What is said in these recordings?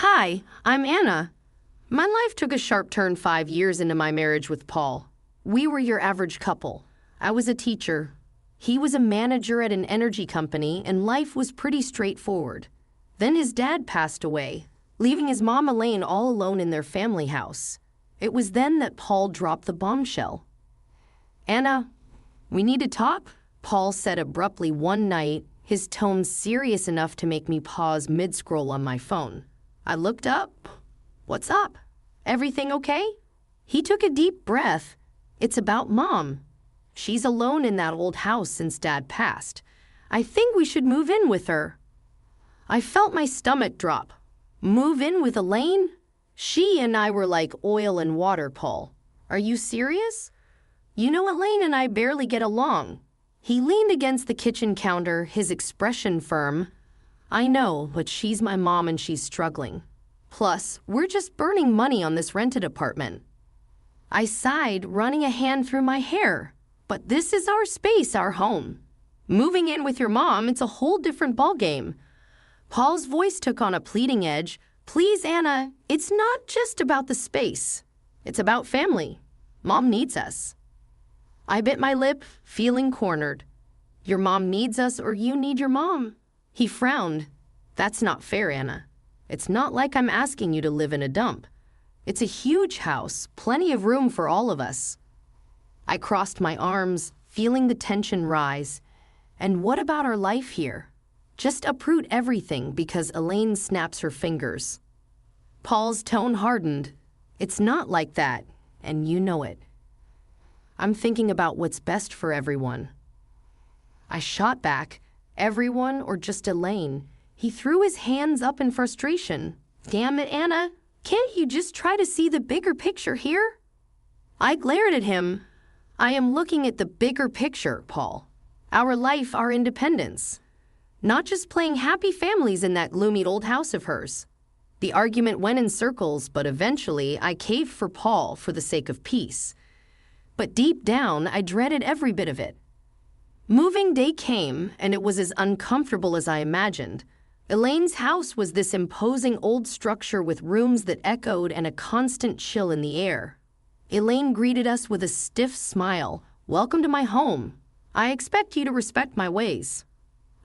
Hi, I'm Anna. My life took a sharp turn 5 years into my marriage with Paul. We were your average couple. I was a teacher. He was a manager at an energy company, and life was pretty straightforward. Then his dad passed away, leaving his mom Elaine all alone in their family house. It was then that Paul dropped the bombshell. "Anna, we need to talk," Paul said abruptly one night, his tone serious enough to make me pause mid-scroll on my phone. I looked up. "What's up? Everything okay?" He took a deep breath. "It's about Mom. She's alone in that old house since Dad passed. I think we should move in with her." I felt my stomach drop. Move in with Elaine? She and I were like oil and water, Paul. Are you serious? You know, Elaine and I barely get along. He leaned against the kitchen counter, his expression firm. "I know, but she's my mom and she's struggling. Plus, we're just burning money on this rented apartment." I sighed, running a hand through my hair. "But this is our space, our home. Moving in with your mom, it's a whole different ballgame." Paul's voice took on a pleading edge. "Please, Anna, it's not just about the space. It's about family. Mom needs us." I bit my lip, feeling cornered. "Your mom needs us or you need your mom?" He frowned. "That's not fair, Anna. It's not like I'm asking you to live in a dump. It's a huge house, plenty of room for all of us." I crossed my arms, feeling the tension rise. "And what about our life here? Just uproot everything because Elaine snaps her fingers." Paul's tone hardened. "It's not like that, and you know it. I'm thinking about what's best for everyone." I shot back. "Everyone or just Elaine?" He threw his hands up in frustration. "Damn it, Anna. Can't you just try to see the bigger picture here?" I glared at him. "I am looking at the bigger picture, Paul. Our life, our independence. Not just playing happy families in that gloomy old house of hers." The argument went in circles, but eventually I caved for Paul for the sake of peace. But deep down, I dreaded every bit of it. Moving day came, and it was as uncomfortable as I imagined. Elaine's house was this imposing old structure with rooms that echoed and a constant chill in the air. Elaine greeted us with a stiff smile. "Welcome to my home. I expect you to respect my ways."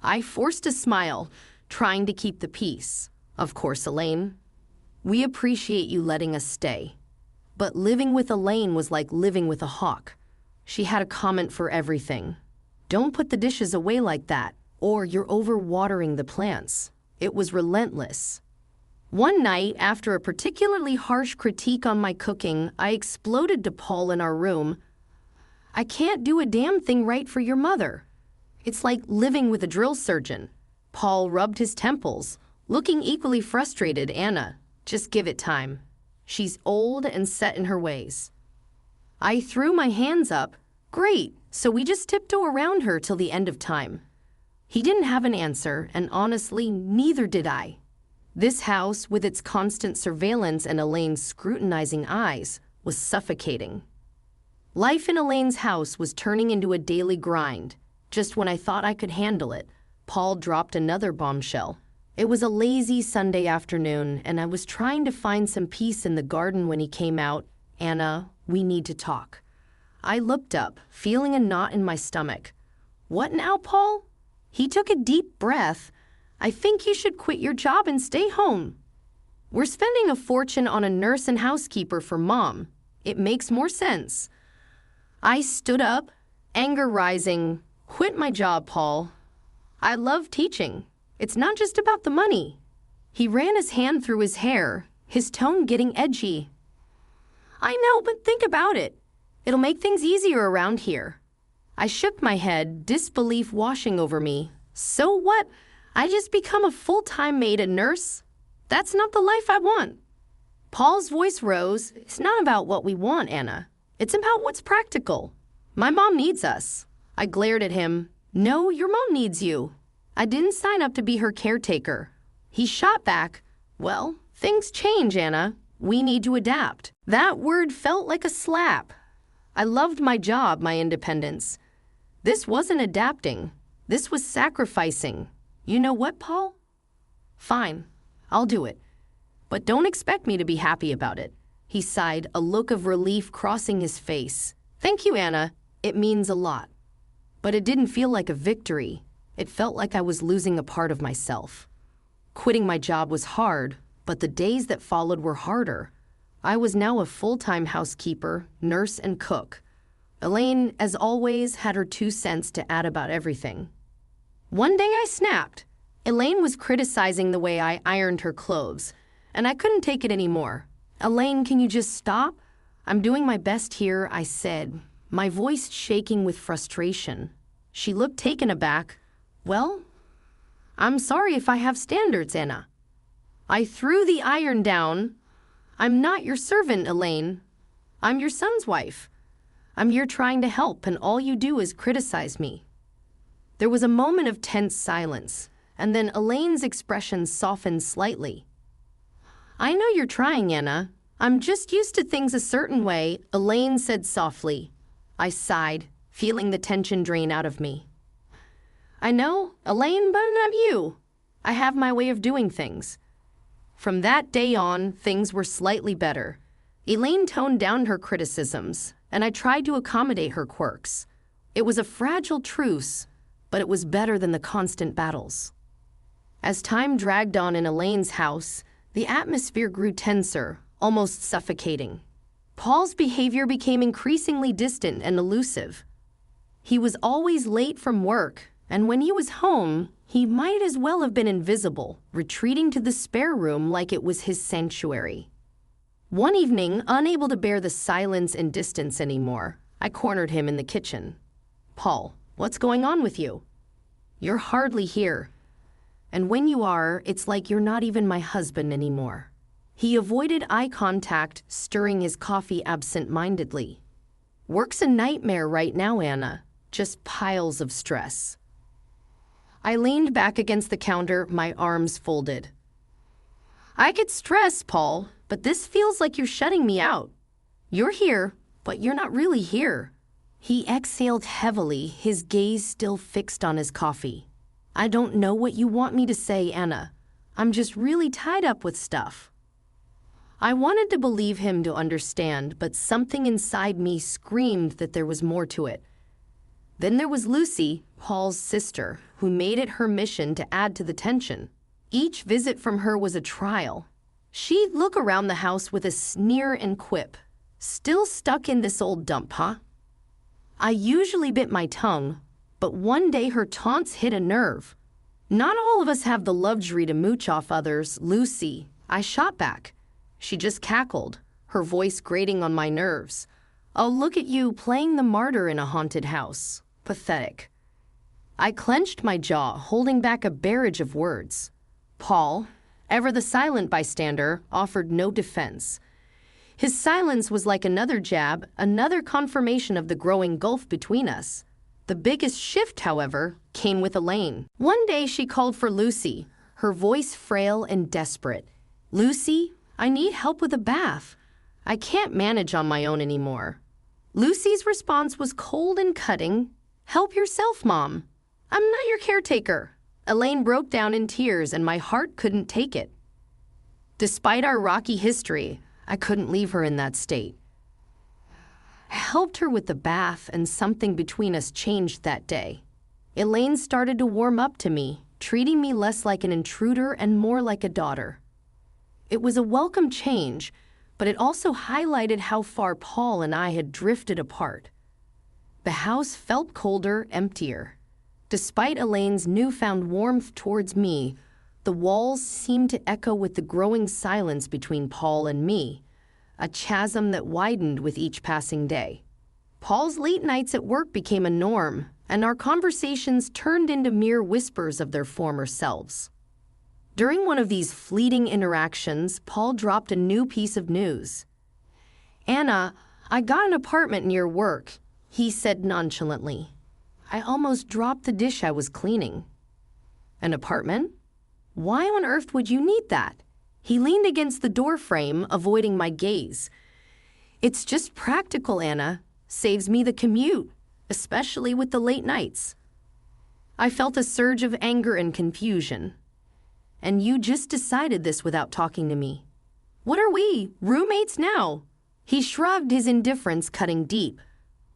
I forced a smile, trying to keep the peace. "Of course, Elaine. We appreciate you letting us stay." But living with Elaine was like living with a hawk. She had a comment for everything. "Don't put the dishes away like that, or you're overwatering the plants." It was relentless. One night, after a particularly harsh critique on my cooking, I exploded to Paul in our room. "I can't do a damn thing right for your mother. It's like living with a drill surgeon." Paul rubbed his temples, looking equally frustrated. "Anna, just give it time. She's old and set in her ways." I threw my hands up. "Great, so we just tiptoe around her till the end of time." He didn't have an answer, and honestly, neither did I. This house, with its constant surveillance and Elaine's scrutinizing eyes, was suffocating. Life in Elaine's house was turning into a daily grind. Just when I thought I could handle it, Paul dropped another bombshell. It was a lazy Sunday afternoon, and I was trying to find some peace in the garden when he came out. "Anna, we need to talk." I looked up, feeling a knot in my stomach. "What now, Paul?" He took a deep breath. "I think you should quit your job and stay home. We're spending a fortune on a nurse and housekeeper for Mom. It makes more sense." I stood up, anger rising. "Quit my job, Paul. I love teaching. It's not just about the money." He ran his hand through his hair, his tone getting edgy. "I know, but think about it. It'll make things easier around here." I shook my head, disbelief washing over me. "So what? I just become a full-time maid and nurse? That's not the life I want." Paul's voice rose. "It's not about what we want, Anna. It's about what's practical. My mom needs us." I glared at him. "No, your mom needs you. I didn't sign up to be her caretaker." He shot back. "Well, things change, Anna. We need to adapt." That word felt like a slap. I loved my job, my independence. This wasn't adapting. This was sacrificing. "You know what, Paul? Fine, I'll do it. But don't expect me to be happy about it. He sighed, a look of relief crossing his face. Thank you, Anna. It means a lot. But it didn't feel like a victory. It felt like I was losing a part of myself. Quitting my job was hard, but the days that followed were harder. I was now a full-time housekeeper, nurse, and cook. Elaine, as always, had her 2 cents to add about everything. One day I snapped. Elaine was criticizing the way I ironed her clothes, and I couldn't take it anymore. Elaine, can you just stop? I'm doing my best here, I said, my voice shaking with frustration. She looked taken aback. Well, I'm sorry if I have standards, Anna. I threw the iron down. I'm not your servant, Elaine. I'm your son's wife. I'm here trying to help, and all you do is criticize me. There was a moment of tense silence, and then Elaine's expression softened slightly. I know you're trying, Anna. I'm just used to things a certain way, Elaine said softly. I sighed, feeling the tension drain out of me. I know, Elaine, but not you. I have my way of doing things. From that day on, things were slightly better. Elaine toned down her criticisms, and I tried to accommodate her quirks. It was a fragile truce, but it was better than the constant battles. As time dragged on in Elaine's house, the atmosphere grew tenser, almost suffocating. Paul's behavior became increasingly distant and elusive. He was always late from work, and when he was home, he might as well have been invisible, retreating to the spare room like it was his sanctuary. One evening, unable to bear the silence and distance anymore, I cornered him in the kitchen. Paul, what's going on with you? You're hardly here. And when you are, it's like you're not even my husband anymore. He avoided eye contact, stirring his coffee absent-mindedly. Work's a nightmare right now, Anna. Just piles of stress. I leaned back against the counter, my arms folded. I get stressed, Paul, but this feels like you're shutting me out. You're here, but you're not really here. He exhaled heavily, his gaze still fixed on his coffee. I don't know what you want me to say, Anna. I'm just really tied up with stuff. I wanted to believe him to understand, but something inside me screamed that there was more to it. Then there was Lucy, Paul's sister, who made it her mission to add to the tension. Each visit from her was a trial. She'd look around the house with a sneer and quip. Still stuck in this old dump, huh? I usually bit my tongue, but one day her taunts hit a nerve. Not all of us have the luxury to mooch off others, Lucy. I shot back. She just cackled, her voice grating on my nerves. Oh, look at you playing the martyr in a haunted house. Pathetic. I clenched my jaw, holding back a barrage of words. Paul, ever the silent bystander, offered no defense. His silence was like another jab, another confirmation of the growing gulf between us. The biggest shift, however, came with Elaine. One day she called for Lucy, her voice frail and desperate. Lucy, I need help with a bath. I can't manage on my own anymore. Lucy's response was cold and cutting. Help yourself, Mom. I'm not your caretaker. Elaine broke down in tears and my heart couldn't take it. Despite our rocky history, I couldn't leave her in that state. I helped her with the bath and something between us changed that day. Elaine started to warm up to me, treating me less like an intruder and more like a daughter. It was a welcome change, but it also highlighted how far Paul and I had drifted apart. The house felt colder, emptier. Despite Elaine's newfound warmth towards me, the walls seemed to echo with the growing silence between Paul and me, a chasm that widened with each passing day. Paul's late nights at work became a norm, and our conversations turned into mere whispers of their former selves. During one of these fleeting interactions, Paul dropped a new piece of news. Anna, I got an apartment near work, he said nonchalantly. I almost dropped the dish I was cleaning. An apartment? Why on earth would you need that? He leaned against the door frame, avoiding my gaze. It's just practical, Anna. Saves me the commute, especially with the late nights. I felt a surge of anger and confusion. And you just decided this without talking to me. What are we, roommates now? He shrugged, his indifference cutting deep.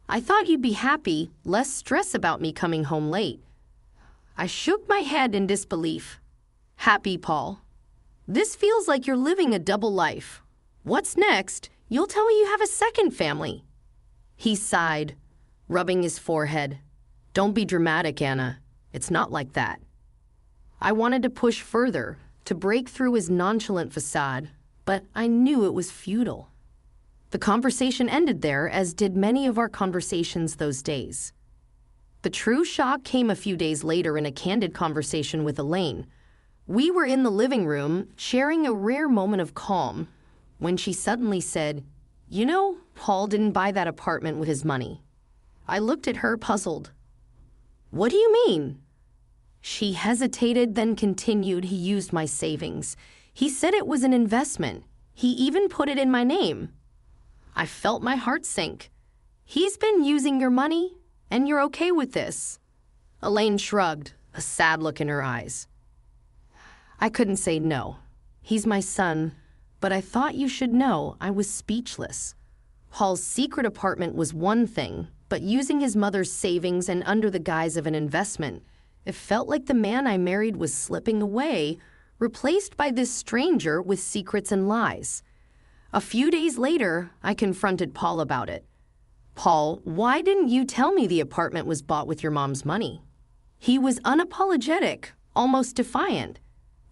I thought you'd be happy, less stress about me coming home late. I shook my head in disbelief. Happy, Paul? This feels like you're living a double life. What's next? You'll tell me you have a second family. He sighed, rubbing his forehead. Don't be dramatic, Anna. It's not like that. I wanted to push further, to break through his nonchalant facade, but I knew it was futile. The conversation ended there, as did many of our conversations those days. The true shock came a few days later in a candid conversation with Elaine. We were in the living room, sharing a rare moment of calm, when she suddenly said, "You know, Paul didn't buy that apartment with his money." I looked at her, puzzled. What do you mean? She hesitated, then continued, he used my savings. He said it was an investment. He even put it in my name. I felt my heart sink. He's been using your money, and you're okay with this? Elaine shrugged, a sad look in her eyes. I couldn't say no. He's my son, but I thought you should know I was speechless. Paul's secret apartment was one thing, but using his mother's savings and under the guise of an investment, it felt like the man I married was slipping away, replaced by this stranger with secrets and lies. A few days later, I confronted Paul about it. Paul, why didn't you tell me the apartment was bought with your mom's money? He was unapologetic, almost defiant.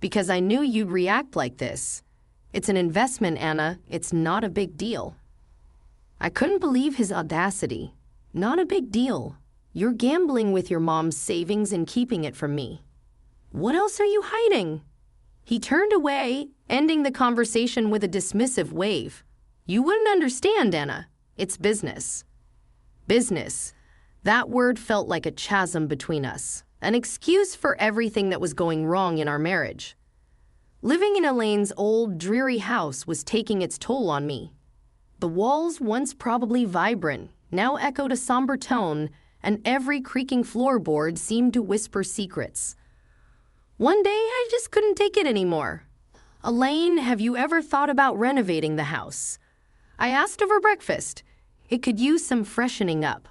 Because I knew you'd react like this. It's an investment, Anna. It's not a big deal. I couldn't believe his audacity. Not a big deal. You're gambling with your mom's savings and keeping it from me. What else are you hiding? He turned away, ending the conversation with a dismissive wave. You wouldn't understand, Anna. It's business. Business. That word felt like a chasm between us, an excuse for everything that was going wrong in our marriage. Living in Elaine's old, dreary house was taking its toll on me. The walls, once probably vibrant, now echoed a somber tone, and every creaking floorboard seemed to whisper secrets. One day, I just couldn't take it anymore. Elaine, have you ever thought about renovating the house? I asked over breakfast. It could use some freshening up.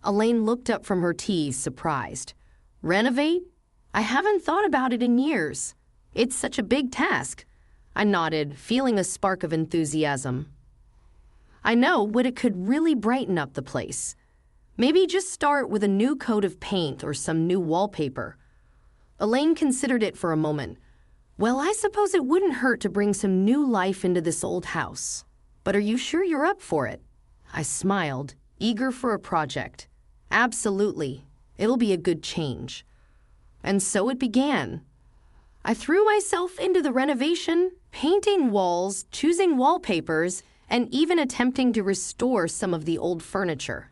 Elaine looked up from her tea, surprised. Renovate? I haven't thought about it in years. It's such a big task. I nodded, feeling a spark of enthusiasm. I know, but it could really brighten up the place. Maybe just start with a new coat of paint or some new wallpaper. Elaine considered it for a moment. Well, I suppose it wouldn't hurt to bring some new life into this old house. But are you sure you're up for it? I smiled, eager for a project. Absolutely. It'll be a good change. And so it began. I threw myself into the renovation, painting walls, choosing wallpapers, and even attempting to restore some of the old furniture.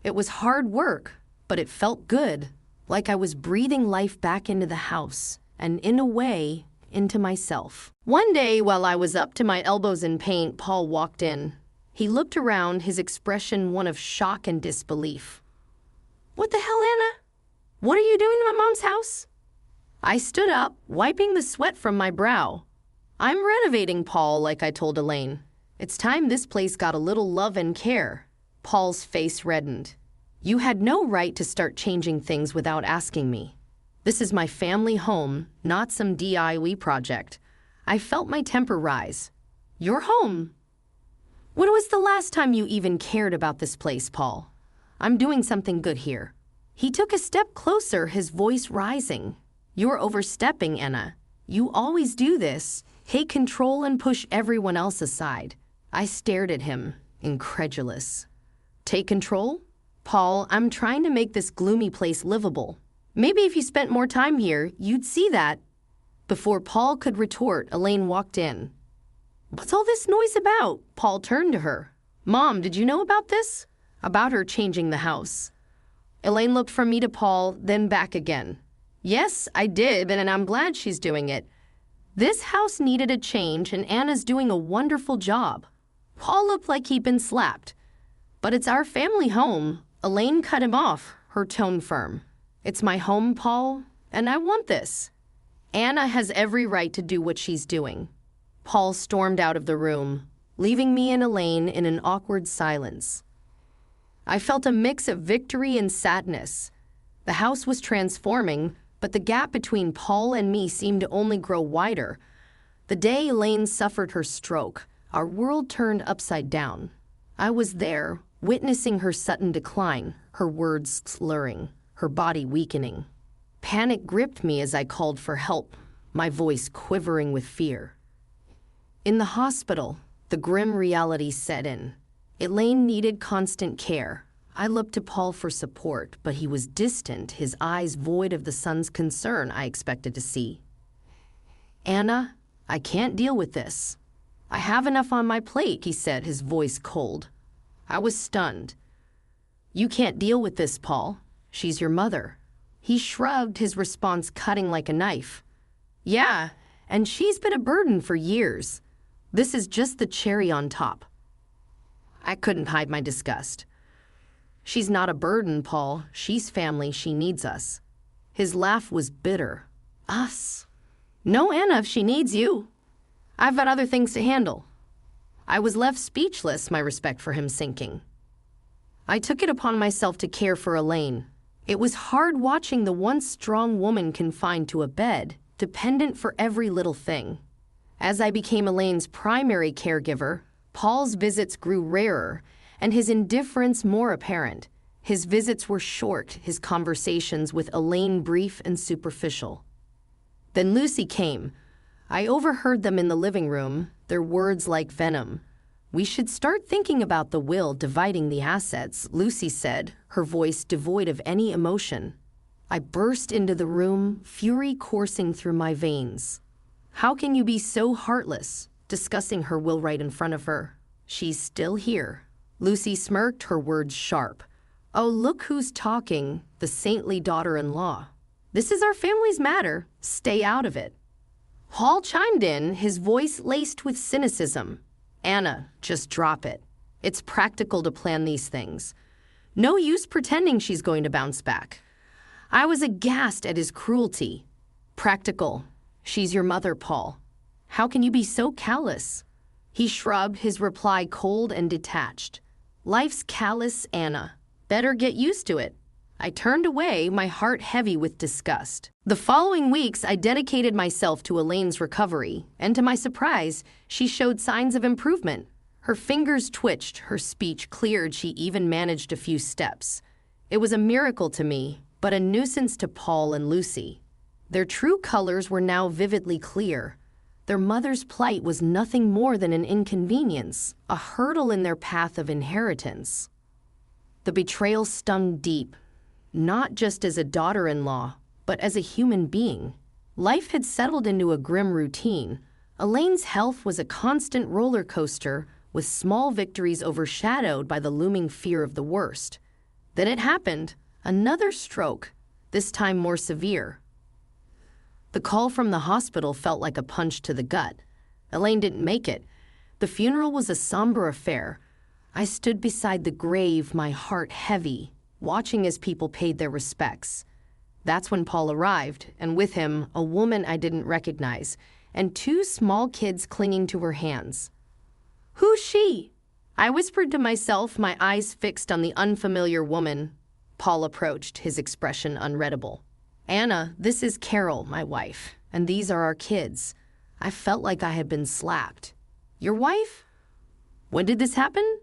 It was hard work, but it felt good, like I was breathing life back into the house, and in a way, into myself. One day, while I was up to my elbows in paint, Paul walked in. He looked around, his expression one of shock and disbelief. What the hell, Anna? What are you doing in my mom's house? I stood up, wiping the sweat from my brow. I'm renovating, Paul, like I told Elaine. It's time this place got a little love and care. Paul's face reddened. You had no right to start changing things without asking me. This is my family home, not some DIY project. I felt my temper rise. Your home. When was the last time you even cared about this place, Paul? I'm doing something good here. He took a step closer, his voice rising. You're overstepping, Anna. You always do this. Take control and push everyone else aside. I stared at him, incredulous. Take control? Paul, I'm trying to make this gloomy place livable. Maybe if you spent more time here, you'd see that. Before Paul could retort, Elaine walked in. What's all this noise about? Paul turned to her. Mom, did you know about this? About her changing the house. Elaine looked from me to Paul, then back again. Yes, I did, and I'm glad she's doing it. This house needed a change, and Anna's doing a wonderful job. Paul looked like he'd been slapped. But it's our family home. Elaine cut him off, her tone firm. It's my home, Paul, and I want this. Anna has every right to do what she's doing. Paul stormed out of the room, leaving me and Elaine in an awkward silence. I felt a mix of victory and sadness. The house was transforming, but the gap between Paul and me seemed to only grow wider. The day Elaine suffered her stroke, our world turned upside down. I was there, witnessing her sudden decline, her words slurring, her body weakening. Panic gripped me as I called for help, my voice quivering with fear. In the hospital, the grim reality set in. Elaine needed constant care. I looked to Paul for support, but he was distant, his eyes void of the son's concern I expected to see. "Anna, I can't deal with this. I have enough on my plate," he said, his voice cold. I was stunned. "You can't deal with this, Paul. She's your mother." He shrugged, his response cutting like a knife. "Yeah, and she's been a burden for years. This is just the cherry on top." I couldn't hide my disgust. "She's not a burden, Paul. She's family. She needs us." His laugh was bitter. "Us? No, Anna, if she needs you. I've got other things to handle." I was left speechless, my respect for him sinking. I took it upon myself to care for Elaine. It was hard watching the once strong woman confined to a bed, dependent for every little thing. As I became Elaine's primary caregiver, Paul's visits grew rarer, and his indifference more apparent. His visits were short, his conversations with Elaine brief and superficial. Then Lucy came. I overheard them in the living room, their words like venom. "We should start thinking about the will dividing the assets," Lucy said, her voice devoid of any emotion. I burst into the room, fury coursing through my veins. "How can you be so heartless?" Discussing her will right in front of her. "She's still here." Lucy smirked, her words sharp. "Oh, look who's talking, the saintly daughter-in-law. This is our family's matter. Stay out of it." Paul chimed in, his voice laced with cynicism. "Anna, just drop it. It's practical to plan these things. No use pretending she's going to bounce back." I was aghast at his cruelty. "Practical. She's your mother, Paul. How can you be so callous?" He shrugged, his reply cold and detached. "Life's callous, Anna. Better get used to it." I turned away, my heart heavy with disgust. The following weeks, I dedicated myself to Elaine's recovery, and to my surprise, she showed signs of improvement. Her fingers twitched, her speech cleared, she even managed a few steps. It was a miracle to me, but a nuisance to Paul and Lucy. Their true colors were now vividly clear. Their mother's plight was nothing more than an inconvenience, a hurdle in their path of inheritance. The betrayal stung deep, not just as a daughter-in-law, but as a human being. Life had settled into a grim routine. Elaine's health was a constant roller coaster, with small victories overshadowed by the looming fear of the worst. Then it happened, another stroke, this time more severe. The call from the hospital felt like a punch to the gut. Elaine didn't make it. The funeral was a somber affair. I stood beside the grave, my heart heavy, watching as people paid their respects. That's when Paul arrived, and with him, a woman I didn't recognize, and two small kids clinging to her hands. "Who's she?" I whispered to myself, my eyes fixed on the unfamiliar woman. Paul approached, his expression unreadable. "Anna, this is Carol, my wife, and these are our kids." I felt like I had been slapped. "Your wife? When did this happen?"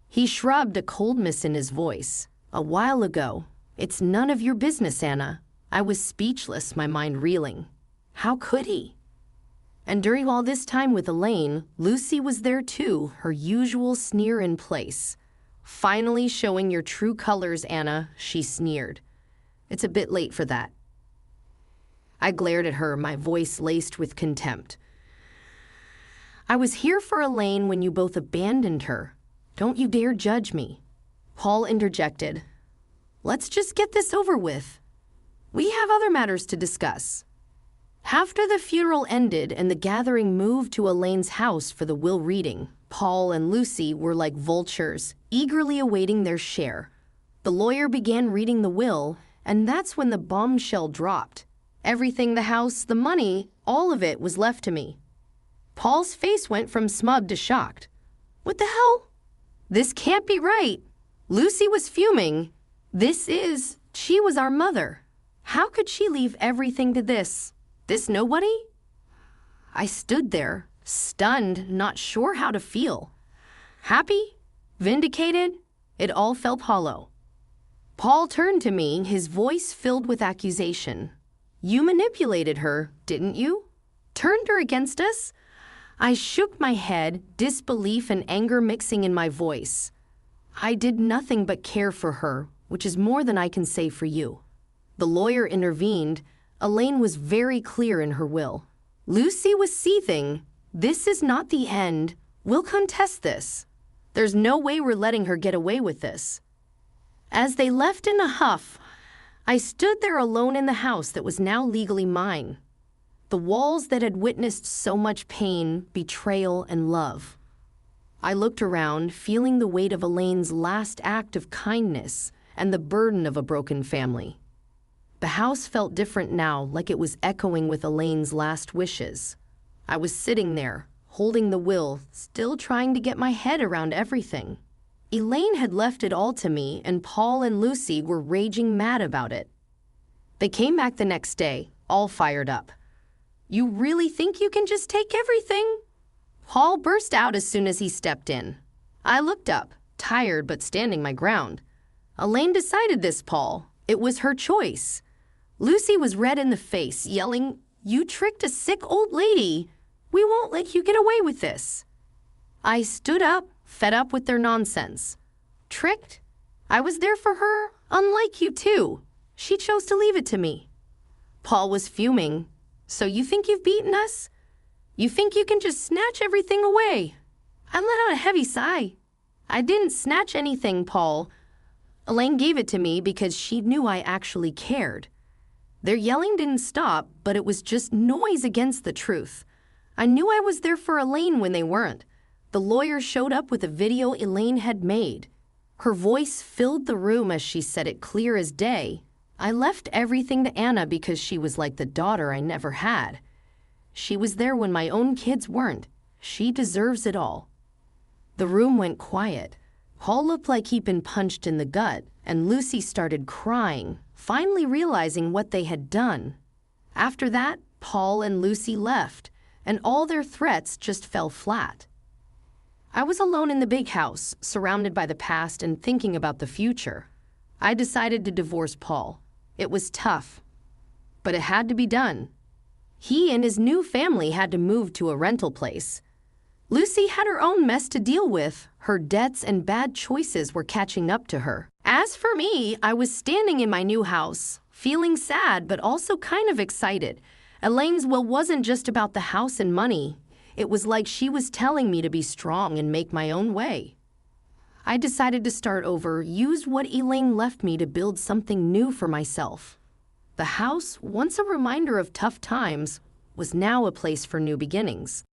He shrugged, a coldness in his voice. "A while ago. It's none of your business, Anna." I was speechless, my mind reeling. How could he? And during all this time with Elaine, Lucy was there too, her usual sneer in place. "Finally showing your true colors, Anna," she sneered. "It's a bit late for that." I glared at her, my voice laced with contempt. "I was here for Elaine when you both abandoned her. Don't you dare judge me." Paul interjected. "Let's just get this over with. We have other matters to discuss." After the funeral ended and the gathering moved to Elaine's house for the will reading, Paul and Lucy were like vultures, eagerly awaiting their share. The lawyer began reading the will, and that's when the bombshell dropped. Everything, the house, the money, all of it was left to me. Paul's face went from smug to shocked. What the hell? This can't be right. Lucy was fuming. She was our mother. How could she leave everything to this nobody? I stood there, stunned, not sure how to feel. Happy? Vindicated? It all felt hollow. Paul turned to me, his voice filled with accusation. You manipulated her, didn't you? Turned her against us? I shook my head, disbelief and anger mixing in my voice. I did nothing but care for her, which is more than I can say for you. The lawyer intervened. Elaine was very clear in her will. Lucy was seething. This is not the end. We'll contest this. There's no way we're letting her get away with this. As they left in a huff, I stood there alone in the house that was now legally mine. The walls that had witnessed so much pain, betrayal, and love. I looked around, feeling the weight of Elaine's last act of kindness and the burden of a broken family. The house felt different now, like it was echoing with Elaine's last wishes. I was sitting there, holding the will, still trying to get my head around everything. Elaine had left it all to me, and Paul and Lucy were raging mad about it. They came back the next day, all fired up. You really think you can just take everything? Paul burst out as soon as he stepped in. I looked up, tired but standing my ground. Elaine decided this, Paul. It was her choice. Lucy was red in the face, yelling, You tricked a sick old lady. We won't let you get away with this. I stood up, fed up with their nonsense. Tricked? I was there for her, unlike you too. She chose to leave it to me. Paul was fuming. So you think you've beaten us? You think you can just snatch everything away? I let out a heavy sigh. I didn't snatch anything, Paul. Elaine gave it to me because she knew I actually cared. Their yelling didn't stop, but it was just noise against the truth. I knew I was there for Elaine when they weren't. The lawyer showed up with a video Elaine had made. Her voice filled the room as she said it clear as day. I left everything to Anna because she was like the daughter I never had. She was there when my own kids weren't. She deserves it all. The room went quiet. Paul looked like he'd been punched in the gut, and Lucy started crying, finally realizing what they had done. After that, Paul and Lucy left, and all their threats just fell flat. I was alone in the big house, surrounded by the past and thinking about the future. I decided to divorce Paul. It was tough, but it had to be done. He and his new family had to move to a rental place. Lucy had her own mess to deal with. Her debts and bad choices were catching up to her. As for me, I was standing in my new house, feeling sad but also kind of excited. Elaine's will wasn't just about the house and money. It was like she was telling me to be strong and make my own way. I decided to start over, used what Elaine left me to build something new for myself. The house, once a reminder of tough times, was now a place for new beginnings.